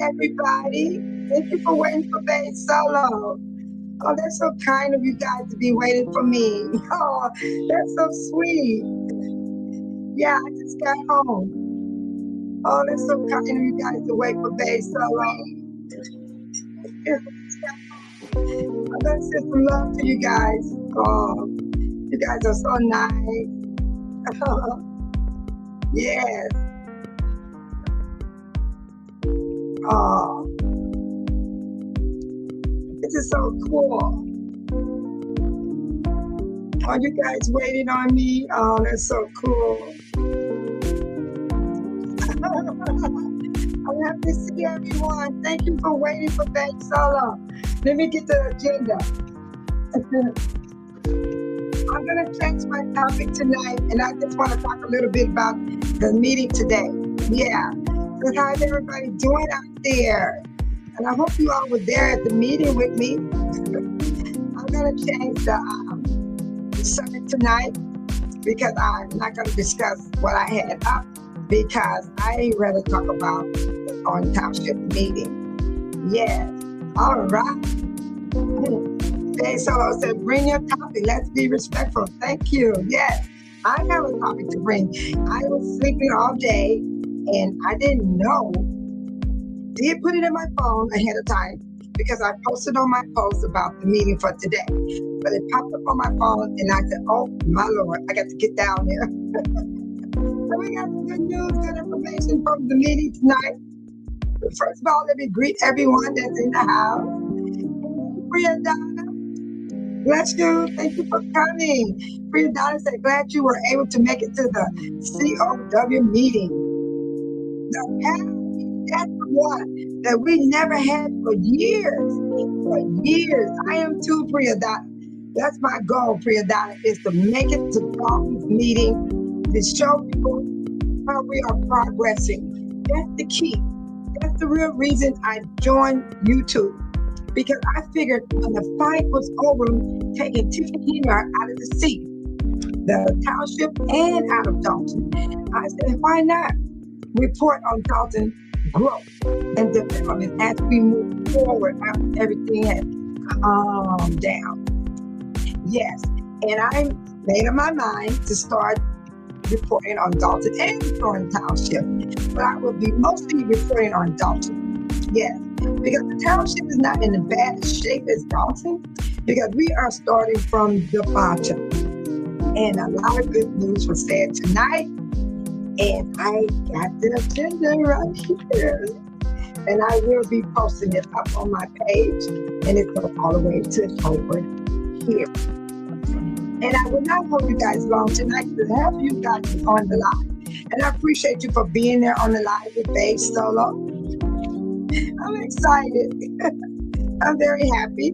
everybody. Thank you for waiting for Babe Solo. Oh, that's so kind of you guys to be waiting for me. Oh, that's so sweet. Yeah, I just got home. Oh, that's so kind of you guys to wait for Babe Solo. I'm gonna send some love to you guys. Oh, you guys are so nice. Yes. Oh, this is so cool. Are you guys waiting on me? Oh, that's so cool. I'm happy to see everyone. Thank you for waiting for Babe Solo. Let me get the agenda. I'm going to change my topic tonight, and I just want to talk a little bit about the meeting today. Yeah. So how's everybody doing out there? And I hope you all were there at the meeting with me. I'm going to change the subject tonight because I'm not going to discuss what I had up because I rather talk about the on township meeting. Yes. All right. Babe Solo said, bring your topic. Let's be respectful. Thank you. Yes, I have a topic to bring. I was sleeping all day and I didn't know. Did put it in my phone ahead of time because I posted on my post about the meeting for today. But it popped up on my phone and I said, oh my Lord, I got to get down there. So we got some good news, good information from the meeting tonight. But first of all, let me greet everyone that's in the house. Priya Donna, bless you. Thank you for coming. Priya Donna said, glad you were able to make it to the COW meeting. That's the one that we never had for years. For years. I am too, Priya Donna. That's my goal, Priya Donna, is to make it to Dolton's meeting, to show people how we are progressing. That's the key. That's the real reason I joined YouTube. Because I figured when the fight was over, taking Tiffany out of the seat, the township and out of Dolton, I said, why not report on Dolton growth and development as we move forward after everything had calmed down. Yes, and I made up my mind to start reporting on Dolton and Dolton Township, but I will be mostly reporting on Dolton. Yes. Because the township is not in the bad shape as Dolton, because we are starting from the bottom. And a lot of good news was said tonight, and I got the agenda right here. And I will be posting it up on my page, and it goes all the way to over here. And I will not hold you guys long tonight because half of you guys is on the live. And I appreciate you for being there on the live with Babe Solo. I'm excited. I'm very happy.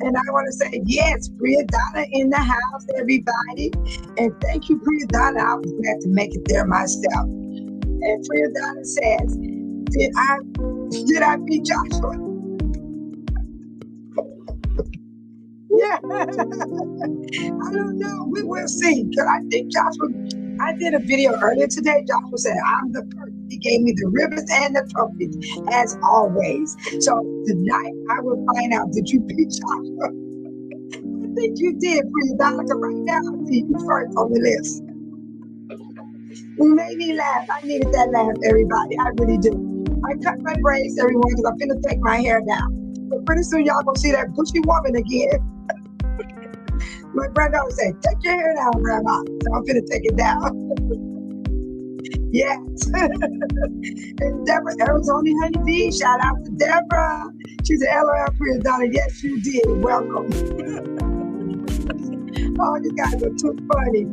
And I want to say, yes, Priya Donna in the house, everybody. And thank you, Priya Donna. I was glad to make it there myself. And Priya Donna says, did I beat Joshua? Yeah. I don't know. We will see. Because I think Joshua, I did a video earlier today. Joshua said, I'm the person. He gave me the ribbons and the trophies, as always. So tonight, I will find out, did you beat Joshua? I think you did, Priya Donna. Right now, I see you first on the list. You made me laugh. I needed that laugh, everybody. I really do. I cut my braids, everyone, because I'm finna take my hair down. But pretty soon, y'all gonna see that bushy woman again. My granddaughter said, take your hair down, Grandma. So I'm finna take it down. Yes. And Deborah, Arizona Honeybee, shout out to Deborah. She said, LOL, Priya Donna. Yes, you did. Welcome. Oh, you guys are too funny.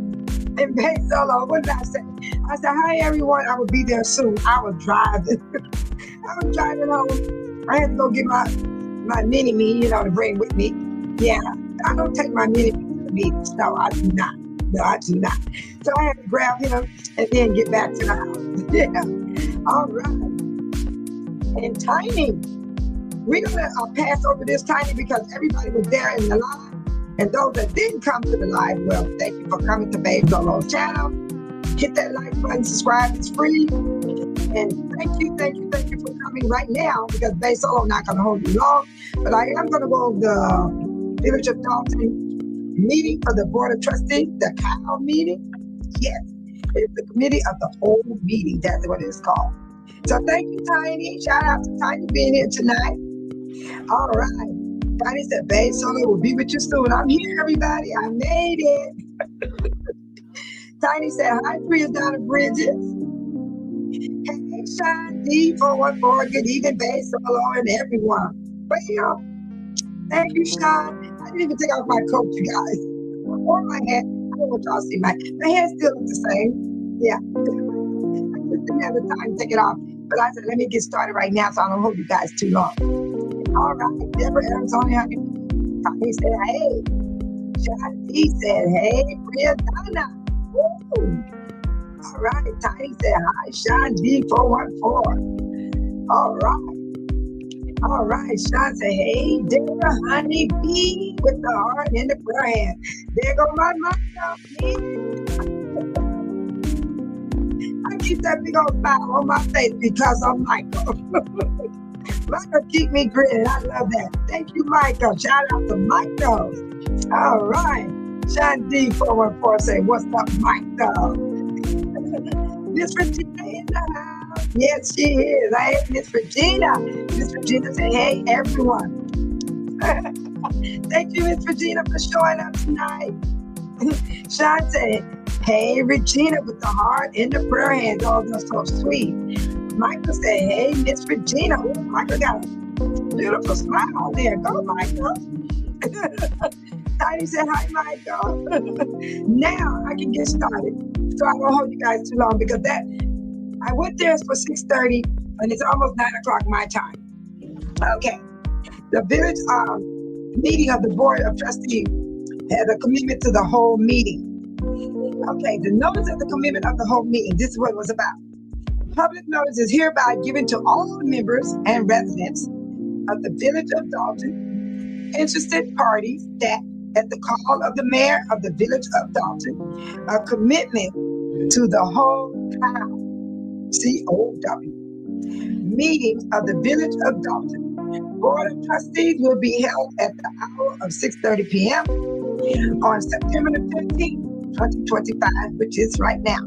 And Babe Solo, what did I say? I said, hi, everyone. I will be there soon. I was driving. I was driving home. I had to go get my mini-me, to bring with me. Yeah, I don't take my mini-me to the meetings. No, I do not. No, I do not. So I had to grab him and then get back to the house. Yeah. All right. And Tiny, we're going to pass over this, Tiny, because everybody was there in the live. And those that didn't come to the live, well, thank you for coming to Babe Solo's channel. Hit that like button, subscribe, it's free. And thank you for coming right now, because Bay Solo not going to hold you long, but I am going to go over the Village of Dolton meeting for the Board of Trustees, the COW meeting. Yes, it's the committee of the whole meeting. That's what it's called. So thank you, Tiny. Shout out to Tiny being here tonight. All right. Tiny said, Bay Solo will be with you soon. I'm here, everybody. I made it. Tiny said, hi, Priya Donna Bridges. Hey, Sean D414. Good evening, Bay Solo and everyone. Well, thank you, Sean. I didn't even take off my coat, you guys. Or my hat. I don't want y'all to see my hair still looks the same. Yeah. I just didn't have the time to take it off. But I said, let me get started right now so I don't hold you guys too long. All right. Deborah Arizona, how you doing? Tony said, hey. Sean D said, hey, Priya Donna. Woo. All right. Tiny said, hi, Sean D414. All right. All right, Sean said, hey, Deborah, honey bee, with the heart in the prayer hand. There go my mother. I keep that big old smile on my face because I'm Michael. Michael keep me grinning. I love that. Thank you, Michael. Shout out to Michael. All right. Sean D414 say, what's up, Michael? Miss Regina in the house. Yes, she is. Hey, Miss Regina. Miss Regina said, hey, everyone. Thank you, Miss Regina, for showing up tonight. Sean said, hey, Regina, with the heart in the prayer hands. Oh, that's so sweet. Michael said, hey, Miss Regina. Ooh, Michael got a beautiful smile there. Go, Michael. Tiny said, hi, Michael. Now I can get started. So I won't hold you guys too long, because I went there for 6:30 and it's almost 9 o'clock my time. Okay. The village meeting of the Board of Trustees had a commitment to the whole meeting. Okay, the notice of the commitment of the whole meeting, this is what it was about. Public notice is hereby given to all the members and residents of the Village of Dolton, interested parties, that at the call of the mayor of the Village of Dolton, a commitment to the whole COW meeting of the Village of Dolton. Board of Trustees will be held at the hour of 6:30 p.m. on September the 15th, 2025, which is right now.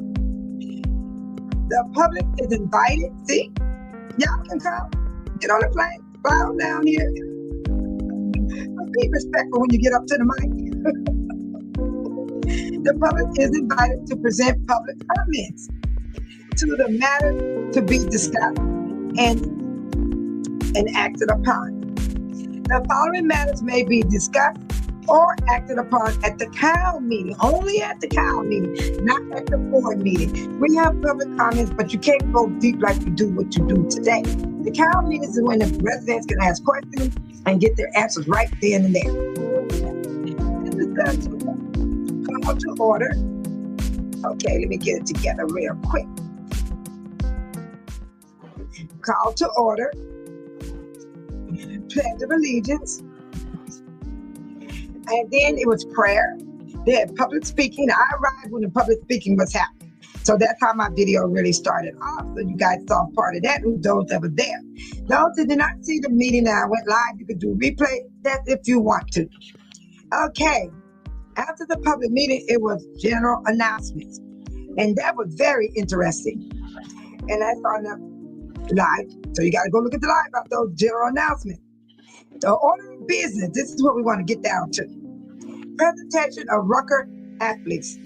The public is invited. See, y'all can come, get on the plane, fly on down here. But be respectful when you get up to the mic. The public is invited to present public comments to the matter to be discussed and acted upon. The following matters may be discussed or acted upon at the COW meeting, only at the COW meeting, not at the board meeting. We have public comments, but you can't go deep like you do what you do today. The COW meeting is when the residents can ask questions and get their answers right then and there. This is the call to order. Okay, let me get it together real quick. Call to order. Pledge of allegiance. And then it was prayer. They had public speaking. I arrived when the public speaking was happening. So that's how my video really started off. So you guys saw part of that, those that were there. Those that did not see the meeting that I went live, you could do replay. That's if you want to. Okay. After the public meeting, it was general announcements. And that was very interesting. And that's on the live. So you got to go look at the live about those general announcements. The order of business, this is what we want to get down to. Presentation of Rucker athletes.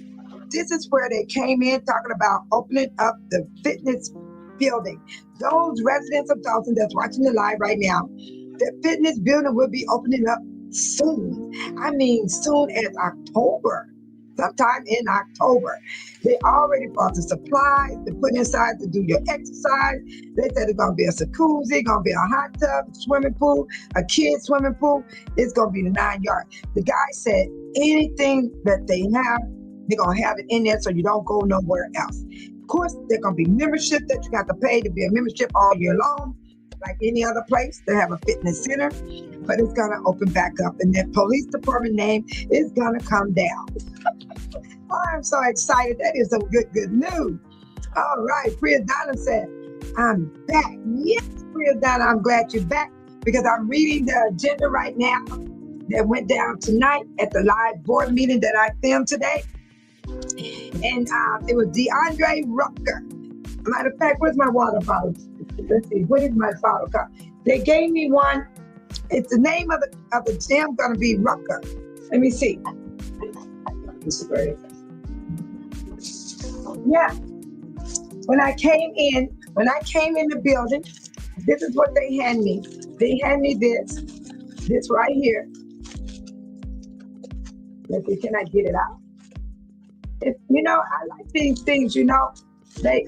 This is where they came in talking about opening up the fitness building. Those residents of Dolton that's watching the live right now, the fitness building will be opening up soon. I mean, soon as October. Sometime in October. They already bought the supplies to put inside to do your exercise. They said it's going to be a jacuzzi, going to be a hot tub, swimming pool, a kid's swimming pool. It's going to be the 9 yards. The guy said anything that they have, they're going to have it in there so you don't go nowhere else. Of course, there's going to be membership that you got to pay to be a membership all year long. Like any other place, they have a fitness center, but it's going to open back up and their police department name is going to come down. I'm so excited. That is some good news. All right. Priya Donna said, I'm back. Yes, Bria Donna, I'm glad you're back because I'm reading the agenda right now that went down tonight at the live board meeting that I filmed today. And it was DeAndre Rucker. Matter of fact, where's my water bottle? Let's see, what is my bottle called? They gave me one. It's the name of the gym gonna be Rucker. Let me see. Yeah. When I came in the building, this is what they hand me. They hand me this right here. Let's see, can I get it out? I like these things, They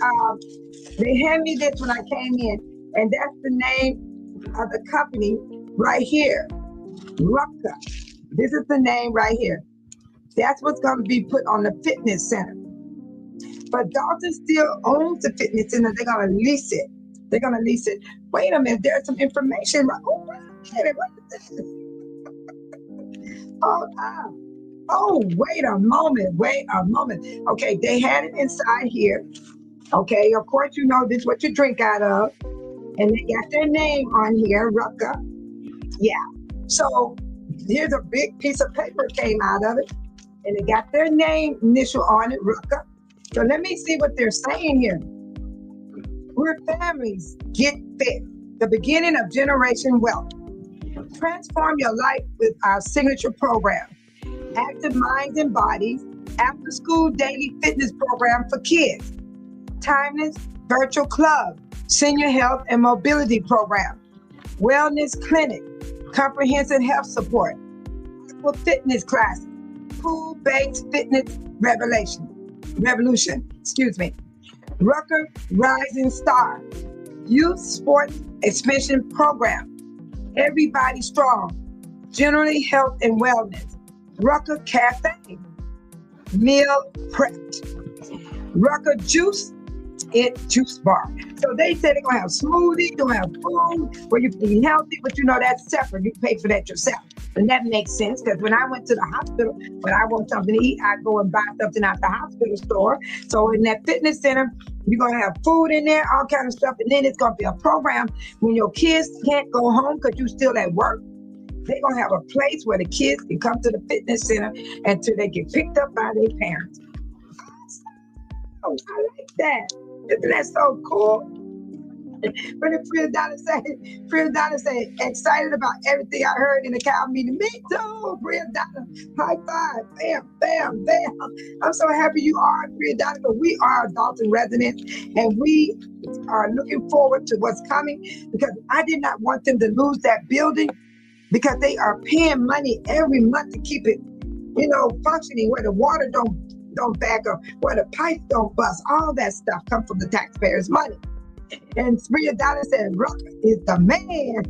hand me this when I came in, and that's the name of the company right here, Rucker. This is the name right here. That's what's going to be put on the fitness center. But Dolton still owns the fitness center. They're going to lease it. Wait a minute, there's some information. Oh, wait a minute, what is this? Oh, wait a moment. Okay, they had it inside here. Okay, of course, this is what you drink out of. And they got their name on here, Rucker. Yeah. So here's a big piece of paper came out of it. And they got their name initial on it, Rucker. So let me see what they're saying here. We're families, get fit. The beginning of generation wealth. Transform your life with our signature program. Active minds and bodies, after school daily fitness program for kids. Timeless virtual club, senior health and mobility program. Wellness clinic, comprehensive health support. Fitness classes, pool-based fitness revolution. Rucker Rising Star, youth sports expansion program. Everybody strong, generally health and wellness. Rucker Cafe, meal prepped. Rucker Juice bar. So they said they're going to have smoothies, they're going to have food where you can eat healthy, but that's separate. You pay for that yourself. And that makes sense because when I went to the hospital, when I want something to eat, I go and buy something out the hospital store. So in that fitness center, you're going to have food in there, all kind of stuff. And then it's going to be a program when your kids can't go home because you're still at work. They're going to have a place where the kids can come to the fitness center until they get picked up by their parents. Oh, I like that. Isn't that so cool? But if Bria Donna said, excited about everything I heard in the cow meeting. Me too, Bria Donna. High five. Bam, bam, bam. I'm so happy you are, Bria Donna, but we are Dolton residents, and we are looking forward to what's coming because I did not want them to lose that building because they are paying money every month to keep it, functioning where the water don't back up, where the pipes don't bust. All that stuff comes from the taxpayers' money. And Bria Donna said, Rucker is the man.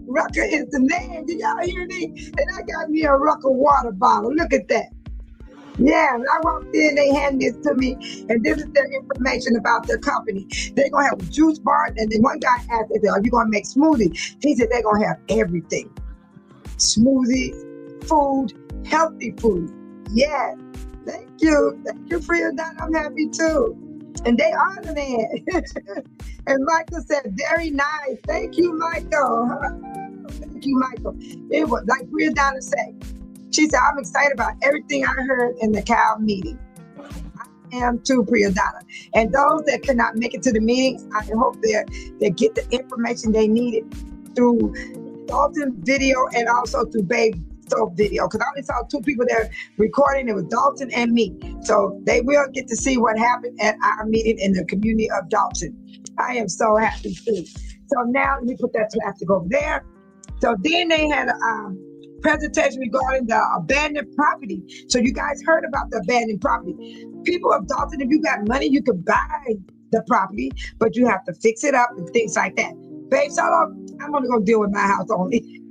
Rucker is the man. Did y'all hear me? And I got me a Rucker water bottle. Look at that. Yeah, when I walked in, they handed this to me, and this is their information about their company. They're going to have a juice bar, and then one guy asked, are you going to make smoothies? He said they're going to have everything. Smoothies, food, healthy food. Yeah, thank you, Bria Donna. I'm happy too. And they are the man. And Michael said, very nice. Thank you, Michael. It was like Bria Donna said. She said, I'm excited about everything I heard in the cow meeting. I am too, Bria Donna. And those that cannot make it to the meetings, I hope they get the information they needed through Dolton video and also through Babe Soap video. Because I only saw two people there recording. It was Dolton and me. So they will get to see what happened at our meeting in the community of Dolton. I am so happy too. So now let me put that plastic over there. So then they had a presentation regarding the abandoned property. So you guys heard about the abandoned property. People of Dolton, if you got money, you could buy the property, but you have to fix it up and things like that. Babe, so I'm only going to deal with my house only.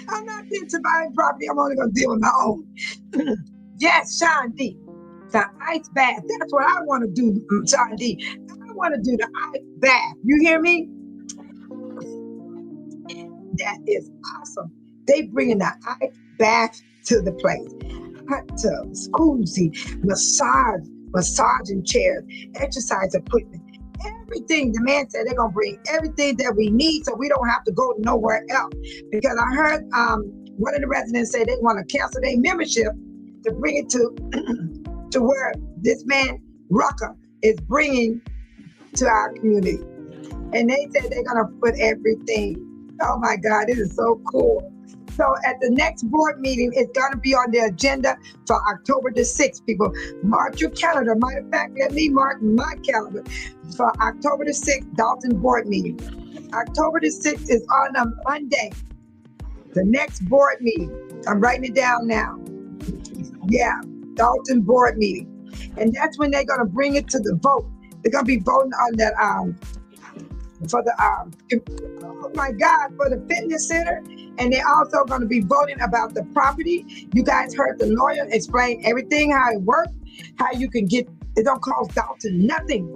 I'm not into buying property. I'm only going to deal with my own. Yes, Sean D. The ice bath. That's what I want to do, Sean D. I want to do the ice bath. You hear me? That is awesome. They bringing the ice bath to the place. Hot tubs, jacuzzi, massage, massaging chairs, exercise equipment, everything. The man said they're gonna bring everything that we need, so we don't have to go nowhere else. Because I heard one of the residents say they want to cancel their membership to bring it to where this man Rucker is bringing to our community. And they said they're gonna put everything. Oh my God, this is so cool. So at the next board meeting, it's gonna be on the agenda for October the 6th, people. Mark your calendar. Matter of fact, let me mark my calendar for October the 6th, Dolton board meeting. October the 6th is on a Monday. The next board meeting. I'm writing it down now. Yeah, Dolton board meeting. And that's when they're gonna bring it to the vote. They're gonna be voting on that for the oh my God, for the fitness center. And they're also going to be voting about the property. You guys heard the lawyer explain everything, how it works, how you can get, it don't cost Dolton nothing.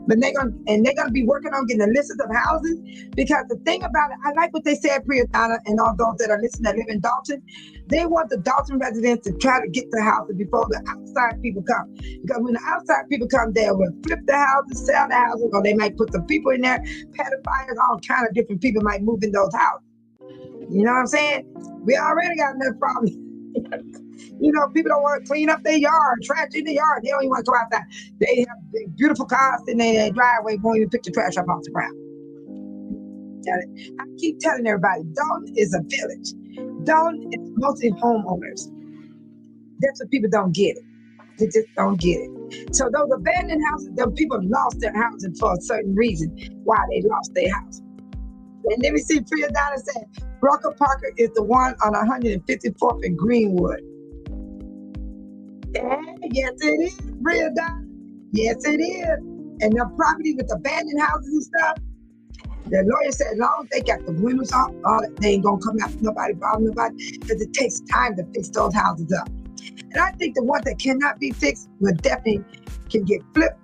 But they're gonna be working on getting a list of houses, because the thing about it, I like what they said, Priyadana, and all those that are listening that live in Dolton. They want the Dolton residents to try to get the houses before the outside people come. Because when the outside people come, they will flip the houses, sell the houses, or they might put some people in there, pedophiles, all kind of different people might move in those houses. You know what I'm saying? We already got enough problems. You know, people don't want to clean up their yard, trash in the yard. They don't even want to go outside. They have big, beautiful cars in their driveway, won't even pick the trash up off the ground. I keep telling everybody, Dolton is a village. Dolton is mostly homeowners. That's what people don't get it. They just don't get it. So those abandoned houses, those people lost their houses for a certain reason why they lost their house. And let me see, Priyadana said, Rucker Parker is the one on 154th and Greenwood. Yes, it is, Priyadana. Yes, it is. And the property with abandoned houses and stuff, the lawyer said, as long as they got the windows off, they ain't gonna come after nobody, bother nobody, because it takes time to fix those houses up. And I think the ones that cannot be fixed will definitely can get flipped,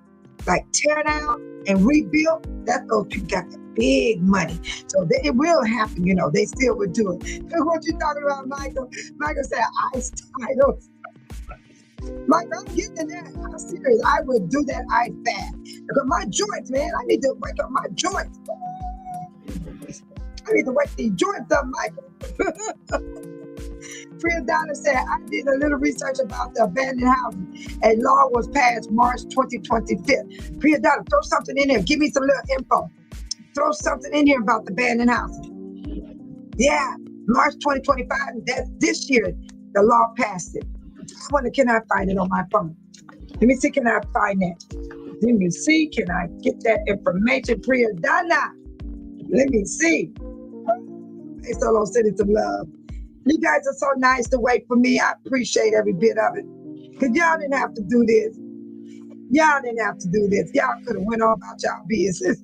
like tear down and rebuilt. That's those people got the big money. So it will happen, you know, they still would do it. What you talking about, Michael? Michael said, ice titles. Mike, I'm getting that. I'm serious. I would do that ice bath. Because my joints, man, I need to wake up my joints. I need to wake these joints up, Michael. Priyadana said, I did a little research about the abandoned houses. A law was passed March 2025. Priyadana, throw something in there. Give me some little info. Throw something in here about the abandoned houses. Yeah, March 2025, that's this year, the law passed it. I wonder, can I find it on my phone? Let me see, can I find that? Let me see, can I get that information, Priyadana? Let me see. Hey, Solo, sending some love. You guys are so nice to wait for me. I appreciate every bit of it. Because y'all didn't have to do this. Y'all didn't have to do this. Y'all could have went on about y'all business.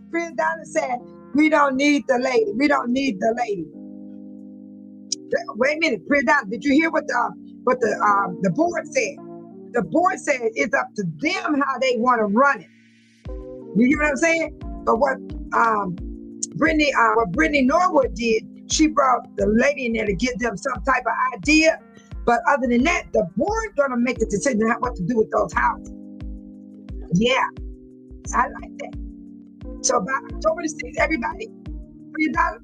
Priyadana said, we don't need the lady. We don't need the lady. Wait a minute, Priyadana, did you hear what the board said? The board said it's up to them how they want to run it. You hear what I'm saying? But what Brittany Norwood did, she brought the lady in there to give them some type of idea. But other than that, the board's gonna make the decision on what to do with those houses. Yeah, I like that. So by October the 6th, everybody, $3.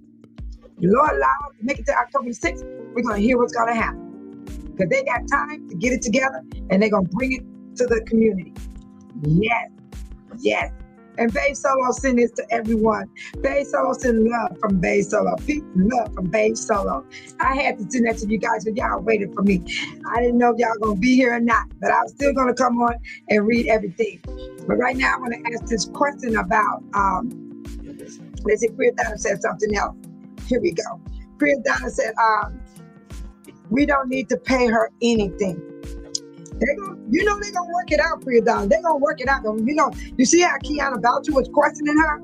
The Lord allow us to make it to October the 6th, we're gonna hear what's gonna happen. Because they got time to get it together and they're gonna bring it to the community. Yes, yes. And Bay Solo send this to everyone. Bay Solo send love from Bay Solo. Peace and love from Bay Solo. I had to send that to you guys, but y'all waited for me. I didn't know if y'all gonna be here or not, but I was still gonna come on and read everything. But right now I want to ask this question about, let's see, Priyadana said something else. Here we go. Priyadana said, we don't need to pay her anything. They're gonna work it out, Priyadana. They're gonna work it out. You see how Kiana Boucher was questioning her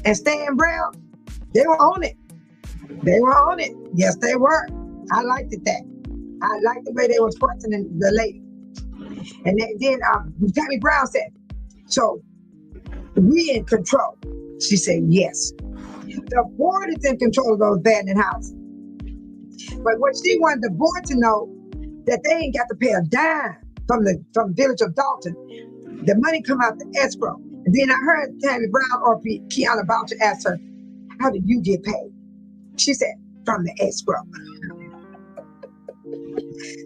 and Stan Brown? They were on it. They were on it. Yes, they were. I liked it that. I liked the way they was questioning the lady. And then Tammy Brown said, so we in control. She said, yes. The board is in control of those abandoned houses. But what she wanted the board to know, that they ain't got to pay a dime from the village of Dolton. The money come out the escrow. And then I heard Tammy Brown or Kiana Boucher ask her, how did you get paid? She said, from the escrow.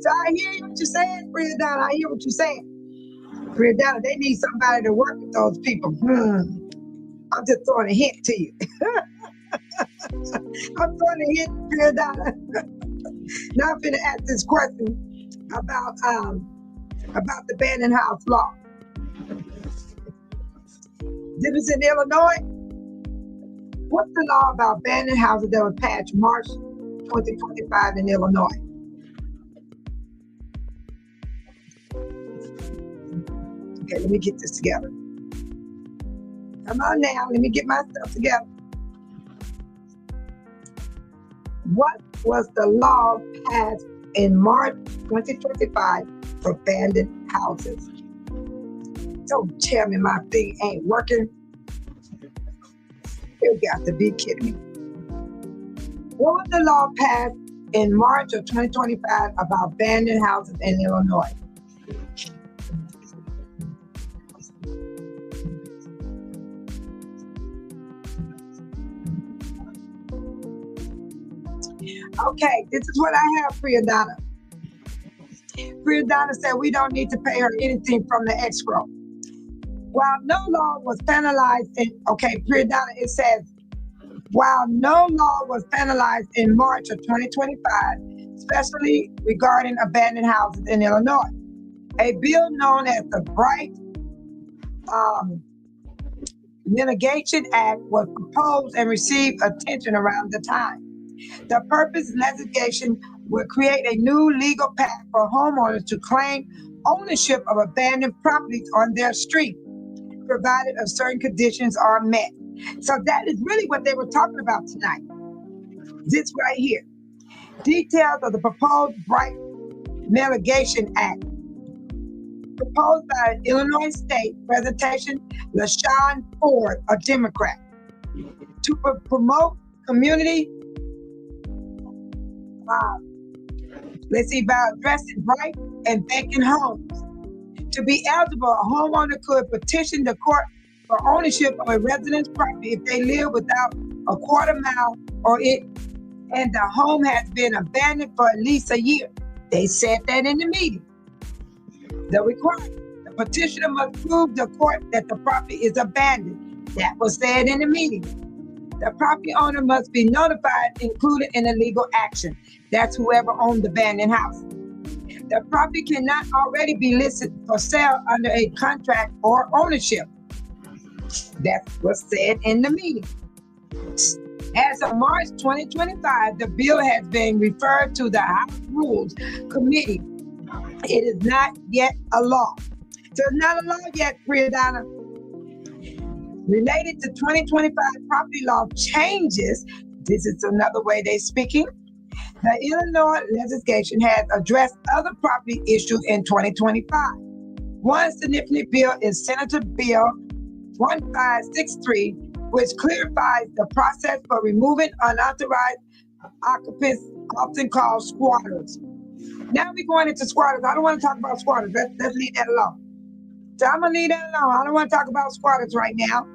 So I hear what you're saying, Brianna. I hear what you're saying. Brianna, they need somebody to work with those people. I'm just throwing a hint to you. I'm throwing a hint, Brianna. Now I'm going to ask this question about the abandoned house law. This is in Illinois. What's the law about abandoned houses that was passed March 2025 in Illinois? Okay, let me get this together. Come on now, let me get my stuff together. What was the law passed in March 2025 for abandoned houses? Don't tell me my thing ain't working. You got to be kidding me. What was the law passed in March of 2025 about abandoned houses in Illinois? Okay, this is what I have, Priyadonna. Priyadonna said we don't need to pay her anything from the escrow. While no law was penalized Priyadonna, it says, while no law was penalized in March of 2025, especially regarding abandoned houses in Illinois, a bill known as the Bright Mitigation Act was proposed and received attention around the time. The purpose legislation would create a new legal path for homeowners to claim ownership of abandoned properties on their street, provided a certain conditions are met. So that is really what they were talking about tonight. This right here. Details of the proposed Bright Mitigation Act. Proposed by Illinois State Representation LaShawn Ford, a Democrat, to promote community by addressing bright and vacant homes. To be eligible, a homeowner could petition the court for ownership of a resident's property if they live without a quarter mile and the home has been abandoned for at least a year. They said that in the meeting. The requirement: the petitioner must prove to the court that the property is abandoned. That was said in the meeting. The property owner must be notified, included in a legal action. That's whoever owned the abandoned house. The property cannot already be listed for sale under a contract or ownership. That's what's said in the meeting. As of March 2025, the bill has been referred to the House Rules Committee. It is not yet a law. So it's not a law yet, Priyadonna. Related to 2025 property law changes, this is another way they're speaking. The Illinois legislation has addressed other property issues in 2025. One significant bill is Senator Bill 1563, which clarifies the process for removing unauthorized occupants, often called squatters. Now we're going into squatters. I don't want to talk about squatters. Let's leave that alone. So I'm going to leave that alone. I don't want to talk about squatters right now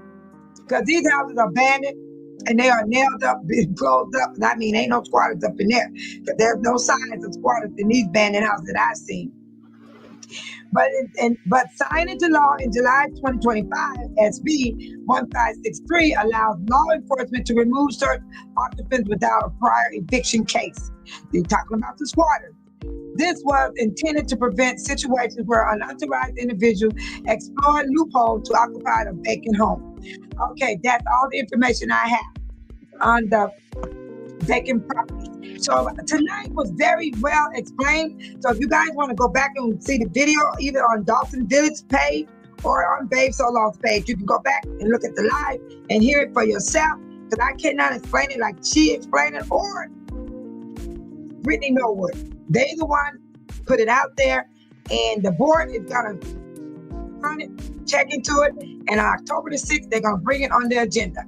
because these houses are abandoned and they are nailed up, closed up. And I mean, ain't no squatters up in there because there's no signs of squatters in these abandoned houses that I've seen. But signed into law in July 2025, SB 1563 allows law enforcement to remove certain occupants without a prior eviction case. They're talking about the squatters. This was intended to prevent situations where unauthorized individuals exploit loopholes to occupy a vacant home. Okay, that's all the information I have on the vacant property. So tonight was very well explained. So if you guys want to go back and see the video, either on Dolton Village page or on Babe Solon's page, you can go back and look at the live and hear it for yourself. Because I cannot explain it like she explained it or Brittany Norwood. They the one put it out there, and the board is gonna run it, check into it, and on October the 6th, they're gonna bring it on the agenda.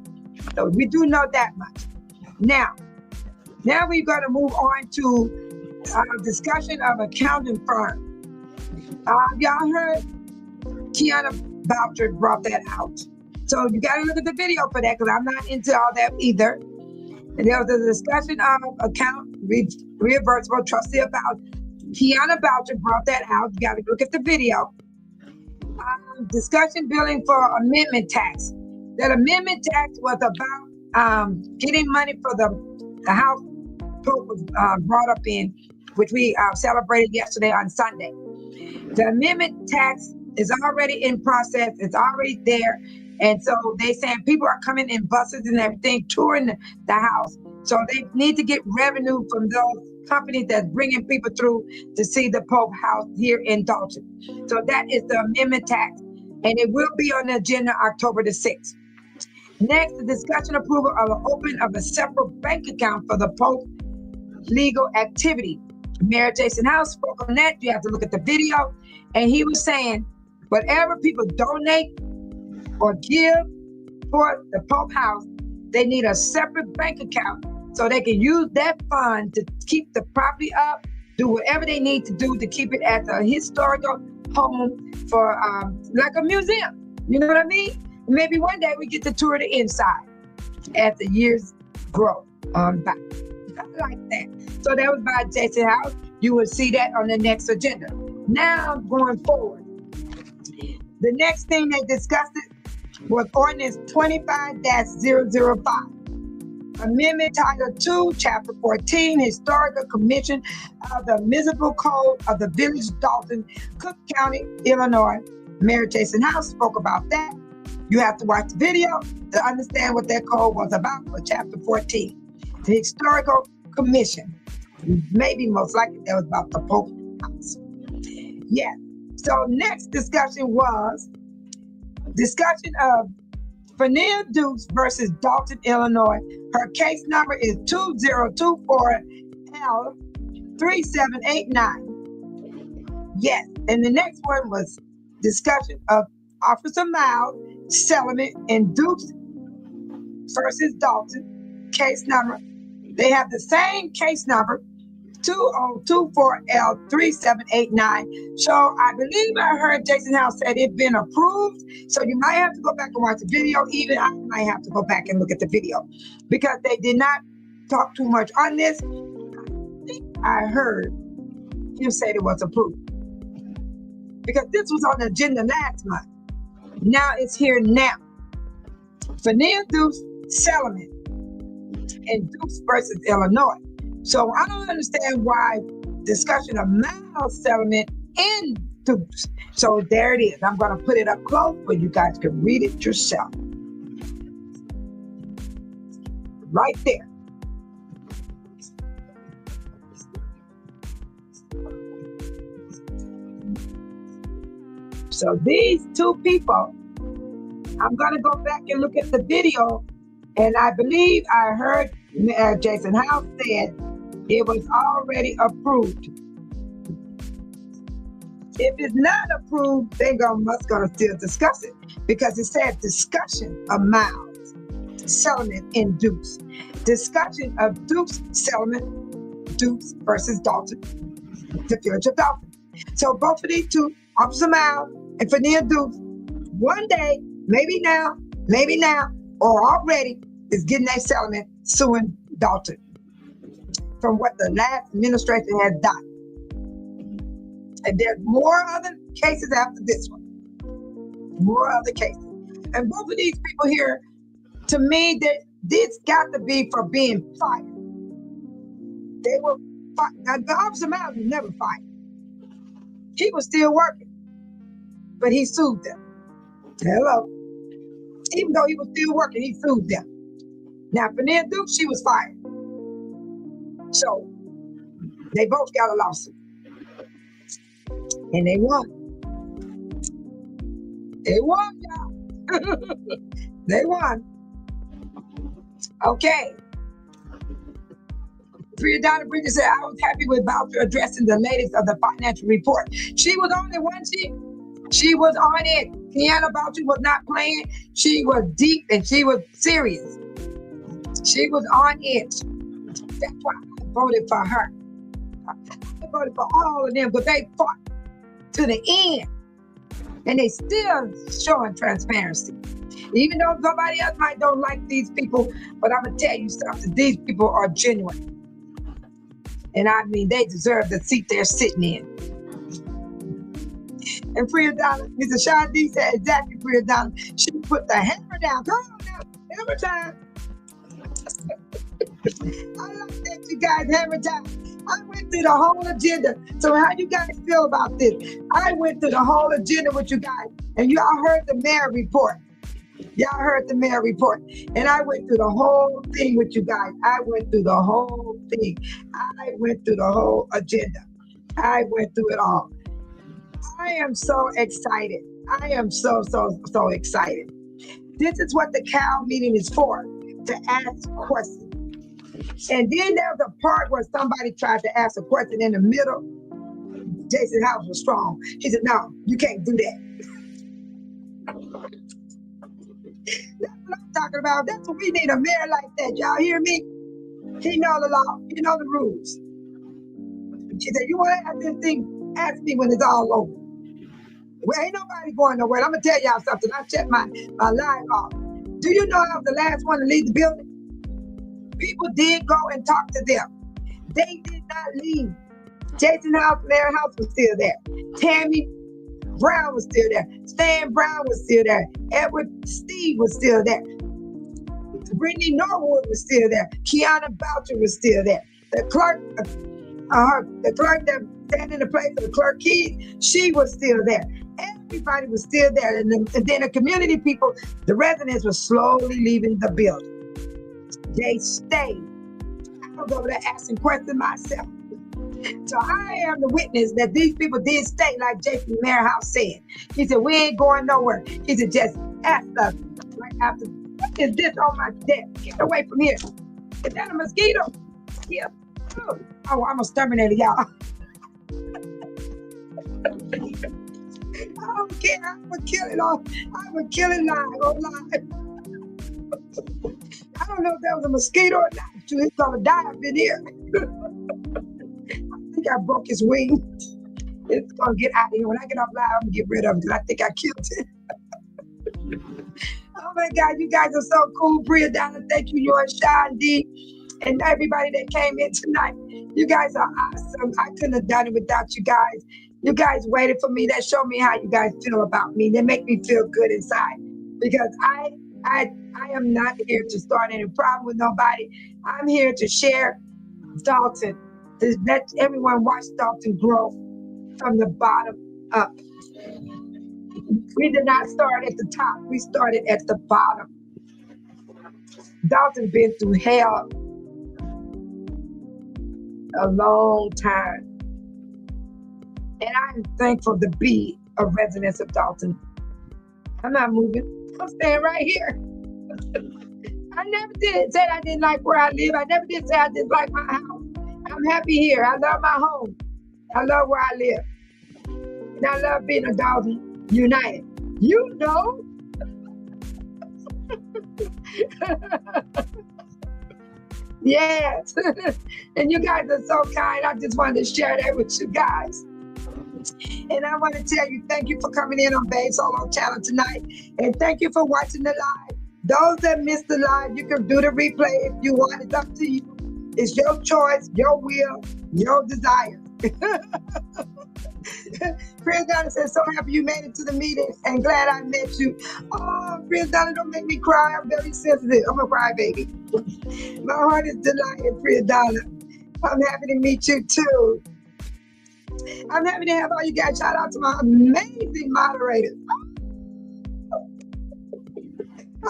So we do know that much. Now we're gonna move on to Discussion of accounting firm. Y'all heard Tiana Boucher brought that out. So you got to look at the video for that because I'm not into all that either. And there was a discussion of account reimbursable trustee about Tiana Boucher brought that out. You got to look at the video. Discussion billing for amendment tax. That amendment tax was about getting money for the house Pope was brought up in, which we celebrated yesterday on Sunday. The amendment tax is already in process. It's already there. And so they saying people are coming in buses and everything, touring the house. So they need to get revenue from those companies that's bringing people through to see the Pope house here in Dolton. So that is the amendment tax. And it will be on the agenda October the 6th. Next, the discussion approval of the opening of a separate bank account for the Pope legal activity. Mayor Jason House spoke on that. You have to look at the video. And he was saying, whatever people donate or give for the Pope house, they need a separate bank account so they can use that fund to keep the property up, do whatever they need to do to keep it as a historical home for like a museum. You know what I mean? Maybe one day we get to tour the inside as the years grow on by. Like that. So that was by Jason House. You will see that on the next agenda. Now going forward, the next thing they discussed was ordinance 25-005. Amendment Title 2, Chapter 14, Historical Commission of the Municipal Code of the Village of Dolton, Cook County, Illinois. Mayor Jason House spoke about that. You have to watch the video to understand what that code was about for Chapter 14. The Historical Commission. Maybe most likely that was about the Pope house. Yeah. So next discussion was discussion of Fania Dukes versus Dolton, Illinois. Her case number is 2024L3789. Yes. And the next one was discussion of Officer Miles settlement in Dukes versus Dolton. Case number. They have the same case number, 2024L3789. So I believe I heard Jason House said it's been approved. So you might have to go back and watch the video. Even I might have to go back and look at the video because they did not talk too much on this. I think I heard him say it was approved because this was on the agenda last month. Now it's here now. Fania Dukes settlement in Dukes versus Illinois. So I don't understand why discussion of Miles settlement in Dukes. So there it is. I'm going to put it up close but you guys can read it yourself. Right there. So these two people, I'm going to go back and look at the video. And I believe I heard Jason House said it was already approved. If it's not approved, they're must gonna still discuss it because it said discussion of Miles settlement in Dukes. Discussion of Dukes settlement, Dukes versus Dolton, the village of Dolton. So both of these two, Officer Miles and Fania Dukes, one day, maybe now, or already, is getting that settlement suing Dolton from what the last administration has done. And there's more other cases after this one. More other cases. And both of these people here, to me, this got to be for being fired. They were fired. Now, the Officer Miles was never fired. He was still working, but he sued them. Hello. Even though he was still working, he sued them. Now, Fania Dukes, she was fired. So, they both got a lawsuit. And they won. They won, y'all. They won. Okay. Priya Donna Bridges said, I was happy with Boucher addressing the latest of the financial report. She was on it, wasn't she? She was on it. Tiana Boucher was not playing. She was deep and she was serious. She was on it. That's why I voted for her. I voted for all of them, but they fought to the end. And they still showing transparency. Even though somebody else might don't like these people, but I'm going to tell you something. These people are genuine. And I mean, they deserve the seat they're sitting in. And Priya Donna, Mr. Sean D said exactly, Priya Donna. She put the hammer down. Come on now, hammer time. I like that, you guys, hammer time. I went through the whole agenda. So how you guys feel about this? I went through the whole agenda with you guys, and y'all heard the mayor report. Y'all heard the mayor report. And I went through the whole thing with you guys. I went through the whole thing. I went through the whole agenda. I went through it all. I am so excited. I am so excited. This is what the cow meeting is for, to ask questions. And then there was a part where somebody tried to ask a question in the middle. Jason's house was strong. He said, no, you can't do that. That's what I'm talking about. That's what we need, a mayor like that. Y'all hear me? He know the law. He know the rules. She said, you want to ask this thing? Ask me when it's all over. Well, ain't nobody going nowhere. I'm going to tell y'all something. I checked my live off. Do you know I was the last one to leave the building? People did go and talk to them. They did not leave. Jason House, Mayor House was still there. Tammy Brown was still there. Stan Brown was still there. Edward Steve was still there. Brittany Norwood was still there. Kiana Boucher was still there. The clerk that stand in the place of the clerk key, she was still there. Everybody was still there. And then the community people, the residents were slowly leaving the building. They stayed. I was over there asking questions myself. So I am the witness that these people did stay, like Jason Mayor House said. He said, we ain't going nowhere. He said, just ask us. Right after, what is this on my desk? Get away from here. Is that a mosquito? Yeah. Oh, I'm a exterminator, y'all. I don't care. I'm going to kill it all. I'm going to kill it live. I don't know if that was a mosquito or not. He's going to die up in here. I think I broke his wing. It's going to get out of here. When I get off live, I'm going to get rid of him because I think I killed it. Oh my God, you guys are so cool. Priya Donna, thank you. You're Sean D. And everybody that came in tonight. You guys are awesome. I couldn't have done it without you guys. You guys waited for me. That showed me how you guys feel about me. They make me feel good inside. Because I am not here to start any problem with nobody. I'm here to share Dolton, to let everyone watch Dolton grow from the bottom up. We did not start at the top. We started at the bottom. Dolton's been through hell a long time. And I'm thankful to be a resident of Dolton. I'm not moving. I'm staying right here. I never did say I didn't like where I live. I never did say I didn't like my house. I'm happy here. I love my home. I love where I live. And I love being a Dolton United. You know. Yes. And you guys are so kind. I just wanted to share that with you guys. And I want to tell you, thank you for coming in on Babe Solo Channel tonight. And thank you for watching the live. Those that missed the live, you can do the replay if you want. It's up to you. It's your choice, your will, your desire. Priya Donna says, so happy you made it to the meeting and glad I met you. Oh, Priya Donna, don't make me cry. I'm very sensitive. I'm a cry baby. My heart is delighted, Priya Donna. I'm happy to meet you too. I'm happy to have all you guys. Shout out to my amazing moderators.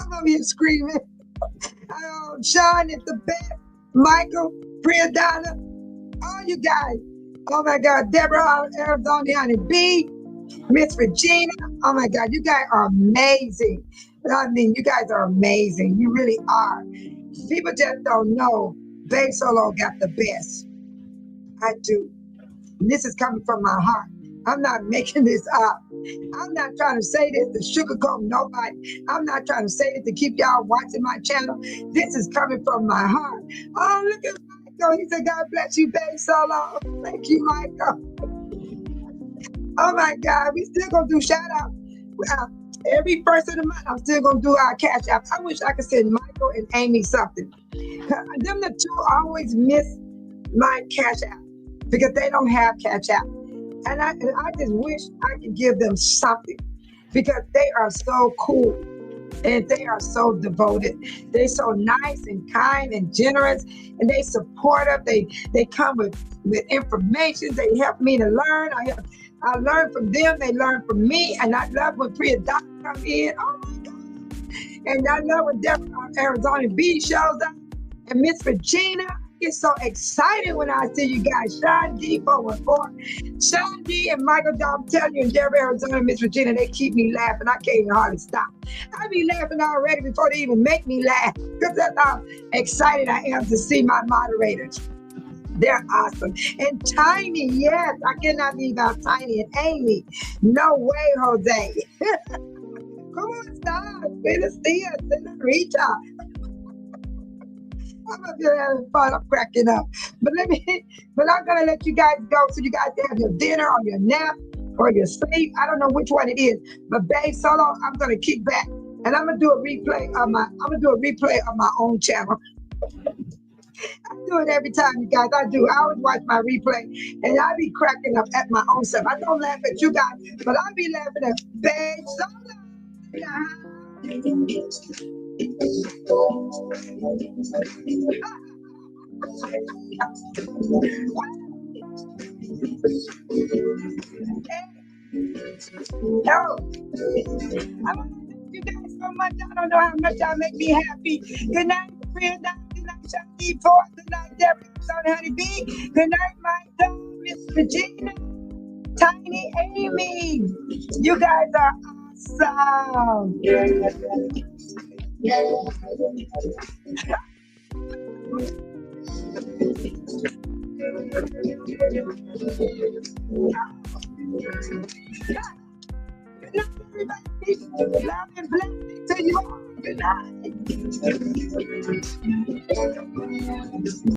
I'm over here screaming. Sean is the best. Michael, Priya Donna, all you guys. Oh my God, Deborah, Arizona, Honey B, Miss Regina. Oh my God, you guys are amazing. I mean, you guys are amazing. You really are. People just don't know Babe Solo got the best. I do. And this is coming from my heart. I'm not making this up. I'm not trying to say this to sugarcoat nobody. I'm not trying to say this to keep y'all watching my channel. This is coming from my heart. Oh, look at Michael. He said, God bless you, babe, Solo. Thank you, Michael. Oh my God, we still gonna do shout out. Every first of the month, I'm still gonna do our cash app. I wish I could send Michael and Amy something. Them the two always miss my cash app because they don't have cash app. And I just wish I could give them something because they are so cool and they are so devoted. They're so nice and kind and generous, and they support us. They come with information. They help me to learn. I learn from them. They learn from me. And I love when Priya Doc come in. Oh my God. And I love when Arizona B shows up. And Miss Regina, I get so excited when I see you guys. Sean D 414. Sean D and Michael Dow, I'm telling you, in Denver, Arizona, Miss Regina, they keep me laughing. I can't even hardly stop. I be laughing already before they even make me laugh. Because that's how excited I am to see my moderators. They're awesome. And Tiny, yes, I cannot leave out Tiny and Amy. No way, Jose. Come on, stop. Philistia, Senorita. I'm up here having fun. I'm cracking up. But I'm gonna let you guys go so you guys can have your dinner or your nap or your sleep. I don't know which one it is. But babe, Solo, I'm gonna kick back and I'm gonna do a replay of my own channel. I do it every time, you guys. I do. I always watch my replay, and I be cracking up at my own self. I don't laugh at you guys, but I be laughing at Babe Solo. No, I want to thank you guys so much. I don't know how much y'all make me happy. Good night, Priya. Good night, Shanti Ford. Good night, Deborah. Son, Honey B. Good night, my dog, Miss Regina. Tiny Amy. You guys are awesome. Good night, everybody. Love and blessings to you all. Good night.